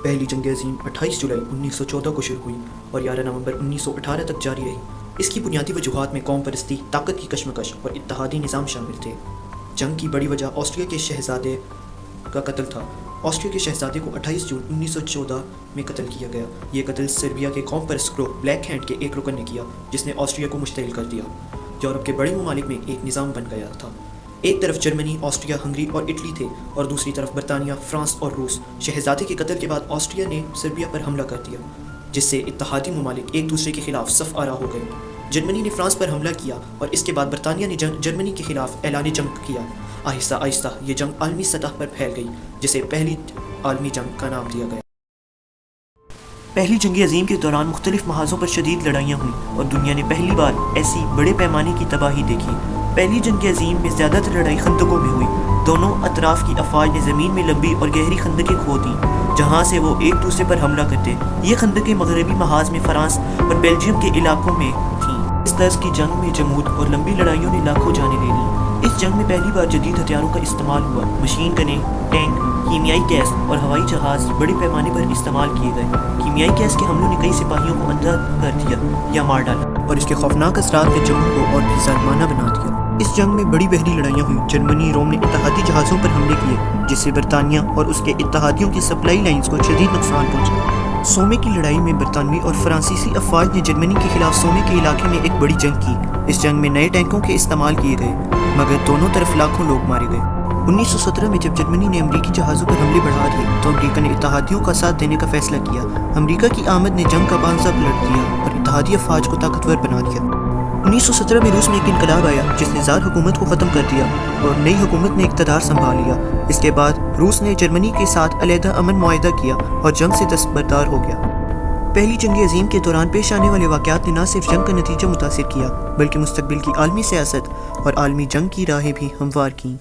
پہلی جنگ عظیم 28 جولائی 1914 کو شروع ہوئی اور 11 نومبر 1918 تک جاری رہی۔ اس کی بنیادی وجوہات میں قوم پرستی، طاقت کی کشمکش اور اتحادی نظام شامل تھے۔ جنگ کی بڑی وجہ آسٹریا کے شہزادے کا قتل تھا۔ آسٹریا کے شہزادے کو 28 جون 1914 میں قتل کیا گیا۔ یہ قتل سربیا کے قوم پرست گروہ بلیک ہینڈ کے ایک رکن نے کیا، جس نے آسٹریا کو مشتعل کر دیا۔ یورپ کے بڑے ممالک میں ایک نظام بن گیا تھا۔ ایک طرف جرمنی، آسٹریا، ہنگری اور اٹلی تھے اور دوسری طرف برطانیہ، فرانس اور روس۔ شہزادے کے قتل کے بعد آسٹریا نے سربیا پر حملہ کر دیا، جس سے اتحادی ممالک ایک دوسرے کے خلاف صف آرا ہو گئے۔ جرمنی نے فرانس پر حملہ کیا اور اس کے بعد برطانیہ نے جرمنی کے خلاف اعلان جنگ کیا۔ آہستہ آہستہ یہ جنگ عالمی سطح پر پھیل گئی، جسے پہلی عالمی جنگ کا نام دیا گیا۔ پہلی جنگ عظیم کے دوران مختلف محاذوں پر شدید لڑائیاں ہوئیں اور دنیا نے پہلی بار ایسی بڑے پیمانے کی تباہی دیکھی۔ پہلی جنگ عظیم میں زیادہ تر لڑائی خندقوں میں ہوئی۔ دونوں اطراف کی افواج نے زمین میں لمبی اور گہری خندقیں کھود دیں، جہاں سے وہ ایک دوسرے پر حملہ کرتے۔ یہ خندقیں مغربی محاذ میں فرانس اور بیلجیم کے علاقوں میں تھیں۔ اس طرز کی جنگ میں جمود اور لمبی لڑائیوں نے لاکھوں جانیں لے لیں۔ اس جنگ میں پہلی بار جدید ہتھیاروں کا استعمال ہوا۔ مشین گنیں، ٹینک، کیمیائی گیس اور ہوائی جہاز بڑے پیمانے پر استعمال کیے گئے۔ کیمیائی گیس کے حملوں نے کئی سپاہیوں کو اندھا کر دیا یا مار ڈالا، اور اس کے خوفناک اثرات نے جنگ کو اور بھی ظالمانہ بنا دیا۔ اس جنگ میں بڑی بحری لڑائیاں ہوئیں۔ جرمنی روم نے اتحادی جہازوں پر حملے کیے، جس سے برطانیہ اور اس کے اتحادیوں کی سپلائی لائنز کو شدید نقصان پہنچا۔ سومے کی لڑائی میں برطانوی اور فرانسیسی افواج نے جرمنی کے خلاف سومے کے علاقے میں ایک بڑی جنگ کی۔ اس جنگ میں نئے ٹینکوں کے استعمال کیے گئے، مگر دونوں طرف لاکھوں لوگ مارے گئے۔ 1917 میں جب جرمنی نے امریکی جہازوں پر حملے بڑھا دیے تو امریکہ نے اتحادیوں کا ساتھ دینے کا فیصلہ کیا۔ امریکہ کی آمد نے جنگ کا بانزا پلٹ دیا اور اتحادی افواج کو طاقتور بنا دیا۔ 1917 میں روس میں ایک انقلاب آیا جس نے زار حکومت کو ختم کر دیا اور نئی حکومت نے اقتدار سنبھال لیا۔ اس کے بعد روس نے جرمنی کے ساتھ علیحدہ امن معاہدہ کیا اور جنگ سے دستبردار ہو گیا۔ پہلی جنگ عظیم کے دوران پیش آنے والے واقعات نے نہ صرف جنگ کا نتیجہ متاثر کیا، بلکہ مستقبل کی عالمی سیاست اور عالمی جنگ کی راہیں بھی ہموار کیں۔